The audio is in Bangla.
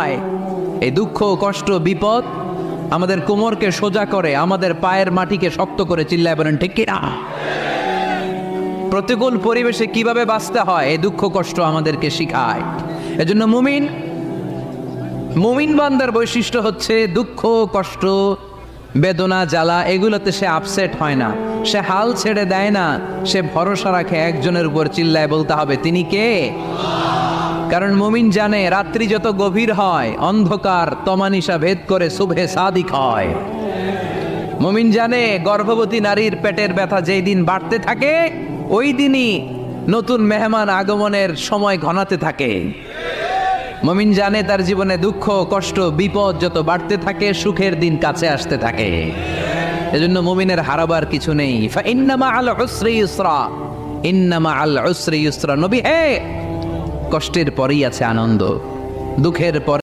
হয়, এই দুঃখ কষ্ট বিপদ আমাদের কোমরকে সোজা করে, আমাদের পায়ের মাটিকে শক্ত করে। চিল্লায় বলেন ঠিক কিনা? প্রতিকূল পরিবেশে কিভাবে বাঁচতে হয় এই দুঃখ কষ্ট আমাদেরকে শিখায়। এজন্য মুমিন বান্দার বৈশিষ্ট্য হচ্ছে দুঃখ কষ্ট বেদনা জ্বালা এগুলোতে সে আপসেট হয় না, সে হাল ছেড়ে দেয় না, সে ভরসা রাখে একজনের উপর। চিল্লায় বলতে হবে তিনি কে? কারণ মুমিন জানে রাত্রি যত গভীর হয় অন্ধকার তমানিসা ভেদ করে সুবহে সাদিক হয়। মুমিন জানে গর্ভবতী নারীর পেটের ব্যথা যেই দিন বাড়তে থাকে ওই দিনই নতুন মেহমান আগমনের সময় ঘনাতে থাকে। মুমিন জানে তার জীবনে দুঃখ কষ্ট বিপদ যত বাড়তে থাকে সুখের দিন কাছে আসতে থাকে। এজন্য মুমিনের হারাবার কিছু নেই। ইন্না মাআল উসরি ইউসরা, ইন্না মাআল উসরি ইউসরা। নবী হে, কষ্টের পরেই আছে আনন্দ, দুঃখের পরে